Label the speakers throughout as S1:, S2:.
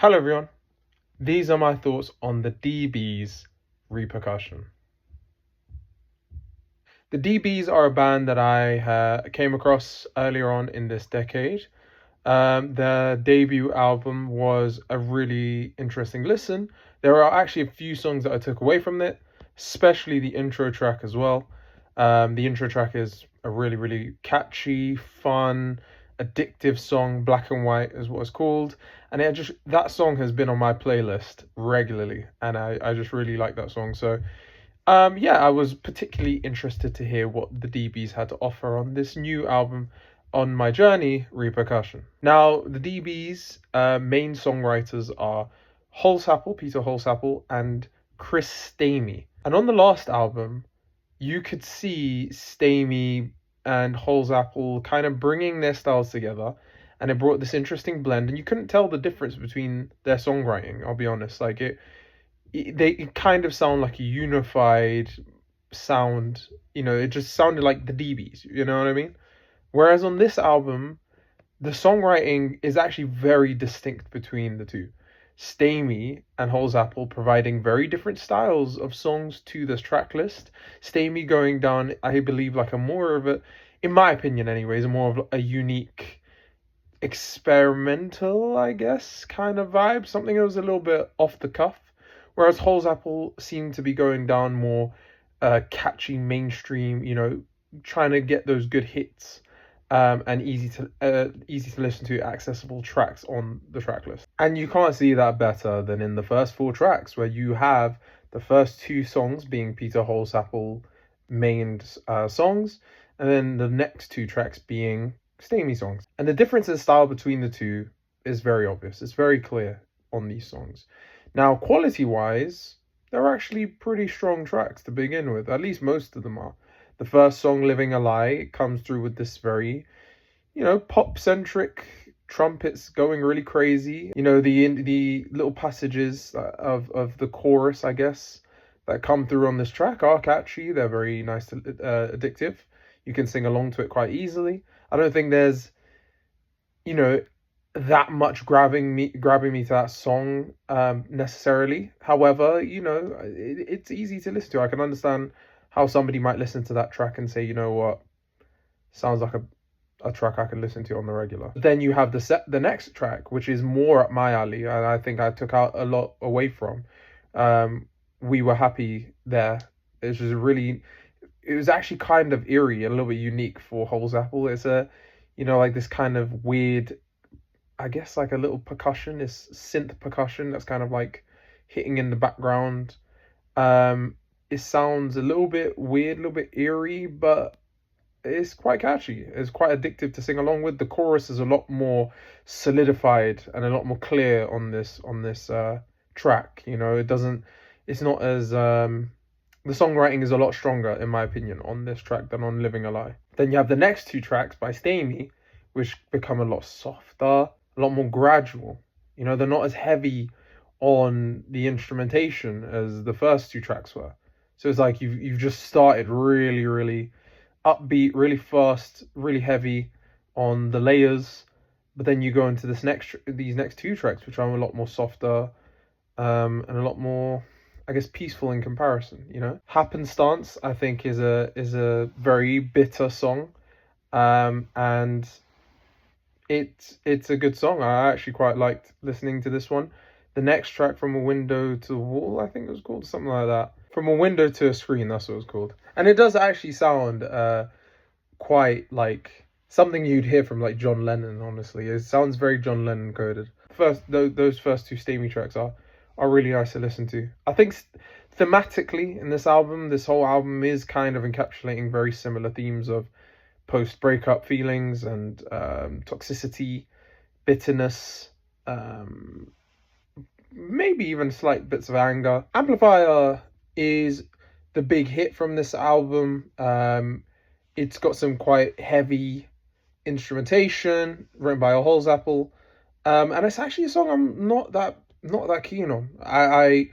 S1: Hello everyone, these are my thoughts on the DB's Repercussion. The DBs are a band that I came across earlier on in this decade. Their debut album was a really interesting listen. There are actually a few songs that I took away from it, especially the intro track as well. The intro track is a really, really catchy, fun, addictive song. Black and White is what it's called, and that song has been on my playlist regularly, and I just really like that song. So yeah, I was particularly interested to hear what the DBs had to offer on this new album, On My Journey, Repercussion. Now, the DBs' main songwriters are Peter Holsapple, and Chris Stamey. And on the last album, you could see Stamey and Holsapple kind of bringing their styles together, and it brought this interesting blend. And you couldn't tell the difference between their songwriting, I'll be honest. Like they kind of sound like a unified sound. It just sounded like the DBs, you know what I mean? Whereas on this album, the songwriting is actually very distinct between the two. Stamey and Holsapple providing very different styles of songs to this track list. Stamey going down, I believe, like a more of a, in my opinion anyways, more of a unique experimental, I guess, kind of vibe. Something that was a little bit off the cuff. Whereas Holsapple seemed to be going down more catchy mainstream, trying to get those good hits and easy to listen to, accessible tracks on the track list. And you can't see that better than in the first four tracks, where you have the first two songs being Peter Holsapple mained songs, and then the next two tracks being Stamey songs. And the difference in style between the two is very obvious. It's very clear on these songs. Now, quality-wise, they're actually pretty strong tracks to begin with. At least most of them are. The first song, Living a Lie, comes through with this very, pop-centric trumpets going really crazy. The little passages of the chorus, I guess, that come through on this track are catchy. They're very nice to addictive. You can sing along to it quite easily. I don't think there's, that much grabbing me to that song necessarily. However, it's easy to listen to. I can understand how somebody might listen to that track and say, you know what, sounds like a track I can listen to on the regular. Then you have the next track, which is more up my alley, and I think I took out a lot away from. We Were Happy there. It was actually kind of eerie and a little bit unique for Holsapple. It's like this kind of weird, I guess, like a little percussion, this synth percussion that's kind of like hitting in the background. It sounds a little bit weird, a little bit eerie, but it's quite catchy. It's quite addictive to sing along with. The chorus is a lot more solidified and a lot more clear on this track. It's not as the songwriting is a lot stronger, in my opinion, on this track than on Living a Lie. Then you have the next two tracks by Stamey, which become a lot softer, a lot more gradual. They're not as heavy on the instrumentation as the first two tracks were. So it's like you've just started really, really upbeat, really fast, really heavy on the layers, but then you go into these next two tracks, which are a lot more softer and a lot more, I guess, peaceful in comparison. Happenstance, I think, is a very bitter song, and it's a good song. I actually quite liked listening to this one. The next track, From a Window to a Wall, I think it was called, something like that. From a Window to a Screen, that's what it was called. And it does actually sound quite like something you'd hear from like John Lennon, honestly. It sounds very John Lennon coded. Those first two Stamey tracks are really nice to listen to. I think thematically in this whole album is kind of encapsulating very similar themes of post-breakup feelings and toxicity, bitterness, maybe even slight bits of anger. Amplifier is the big hit from this album. It's got some quite heavy instrumentation written by Holsapple, and it's actually a song I'm not that keen on. I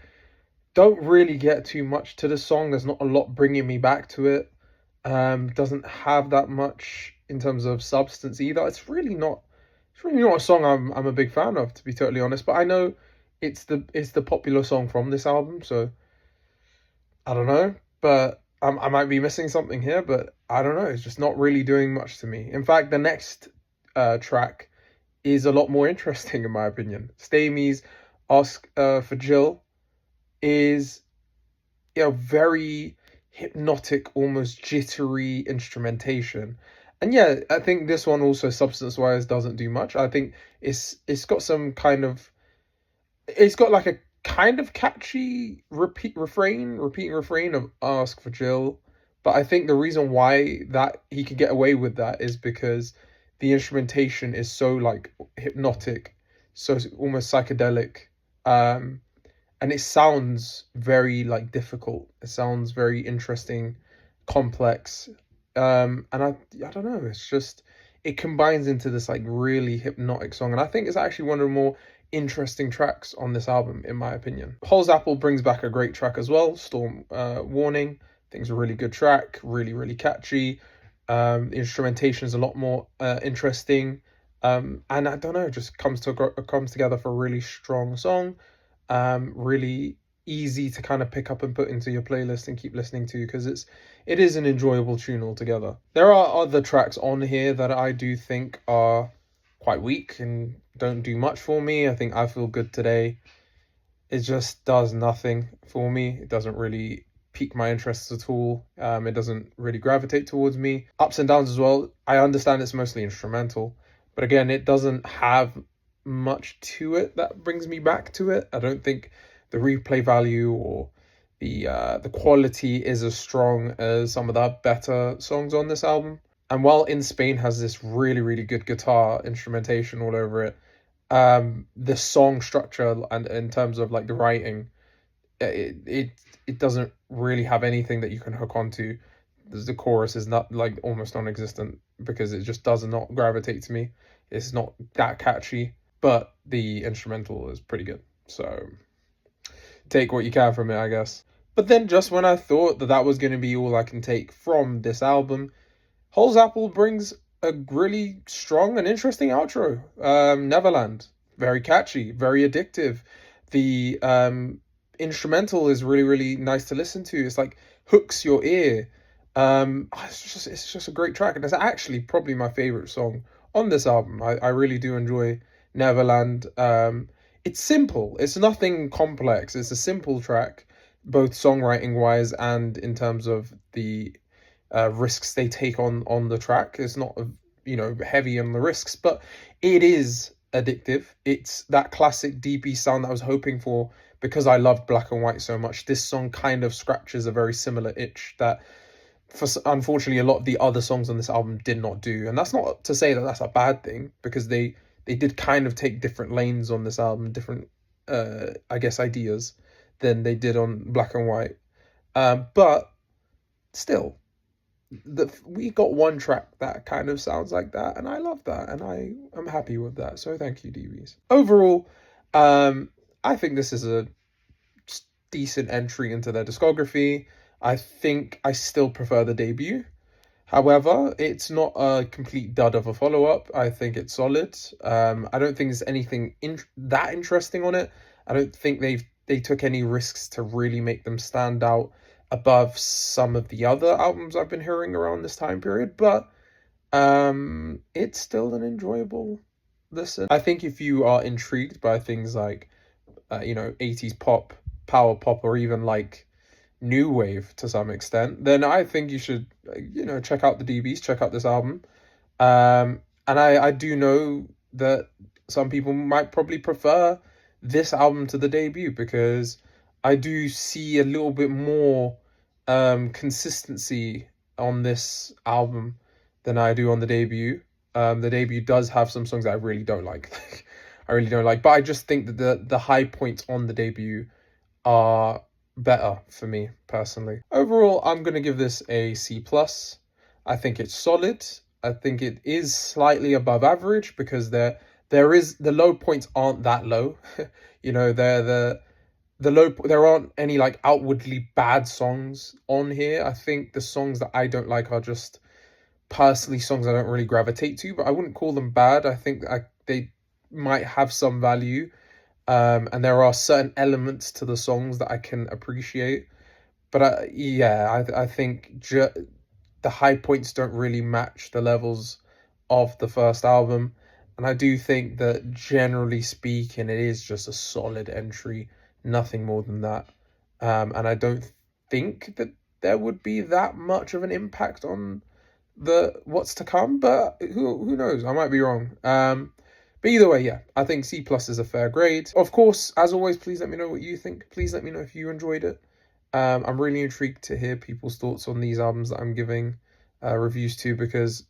S1: don't really get too much to the song. There's not a lot bringing me back to it. Doesn't have that much in terms of substance either. It's It's really not a song I'm a big fan of, to be totally honest. But I know it's the popular song from this album, so I don't know. But I might be missing something here, but I don't know. It's just not really doing much to me. In fact, the next track is a lot more interesting in my opinion. Stamey's Ask for Jill is very hypnotic, almost jittery instrumentation. And yeah, I think this one also substance wise doesn't do much. I think it's got some kind of it's got like a kind of catchy repeating refrain of Ask for Jill. But I think the reason why that he could get away with that is because the instrumentation is so like hypnotic, so almost psychedelic. Um and it sounds very like difficult. It sounds very interesting, complex. And I don't know, it's just it combines into this like really hypnotic song. And I think it's actually one of the more interesting tracks on this album, in my opinion. Hole's Apple brings back a great track as well, Storm Warning. I think it's a really good track, really, really catchy. The instrumentation is a lot more interesting. And I don't know, it just comes together for a really strong song. Really easy to kind of pick up and put into your playlist and keep listening to, because it is an enjoyable tune altogether. There are other tracks on here that I do think are quite weak and don't do much for me. I think I Feel Good Today, it just does nothing for me. It doesn't really pique my interest at all. It doesn't really gravitate towards me. Ups and Downs as well, I understand it's mostly instrumental, but again, it doesn't have much to it that brings me back to it. I don't think the replay value or the quality is as strong as some of the better songs on this album. And while In Spain has this really, really good guitar instrumentation all over it, the song structure and in terms of like the writing, it doesn't really have anything that you can hook onto. The chorus is not like almost non-existent because it just does not gravitate to me. It's not that catchy, but the instrumental is pretty good. So take what you can from it, I guess. But then just when I thought that was going to be all I can take from this album, Hole's Apple brings a really strong and interesting outro. Neverland. Very catchy, very addictive. The instrumental is really, really nice to listen to. It's like hooks your ear. It's just a great track. And it's actually probably my favorite song on this album. I really do enjoy Neverland. It's simple. It's nothing complex. It's a simple track, both songwriting wise and in terms of the risks they take on the track. It's not heavy on the risks, but it is addictive. It's that classic DB sound that I was hoping for because I loved Black and White so much. This song kind of scratches a very similar itch that unfortunately a lot of the other songs on this album did not do. And that's not to say that that's a bad thing, because they did kind of take different lanes on this album, different I guess ideas than they did on Black and White. But still, we got one track that kind of sounds like that, and I love that, and I'm happy with that. So thank you, DBs. Overall, I think this is a decent entry into their discography. I think I still prefer the debut. However, it's not a complete dud of a follow-up. I think it's solid. I don't think there's anything that interesting on it. I don't think they took any risks to really make them stand out above some of the other albums I've been hearing around this time period. But it's still an enjoyable listen. I think if you are intrigued by things like 80s pop, power pop, or even like new wave to some extent, then I think you should check out the DBs, check out this album. And I do know that some people might probably prefer this album to the debut, because I do see a little bit more consistency on this album than I do on the debut. The debut does have some songs that I really don't like. I really don't like, but I just think that the high points on the debut are better for me personally. Overall, I'm going to give this a C+. I think it's solid. I think it is slightly above average, because there is the low points aren't that low. They're the low. There aren't any like outwardly bad songs on here. I think the songs that I don't like are just personally songs I don't really gravitate to, but I wouldn't call them bad. I think they might have some value, and there are certain elements to the songs that I can appreciate. But I think the high points don't really match the levels of the first album. And I do think that generally speaking, it is just a solid entry, nothing more than that. And I don't think that there would be that much of an impact on the what's to come, but who knows? I might be wrong. But either way, yeah, I think C plus is a fair grade. Of course, as always, please let me know what you think. Please let me know if you enjoyed it. I'm really intrigued to hear people's thoughts on these albums that I'm giving reviews to, because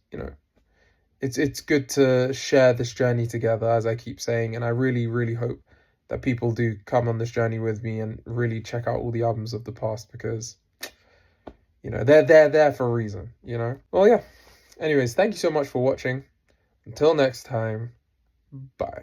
S1: it's good to share this journey together, as I keep saying, and I really hope that people do come on this journey with me and really check out all the albums of the past, because they're there for a reason. Well, yeah. Anyways, thank you so much for watching. Until next time, bye.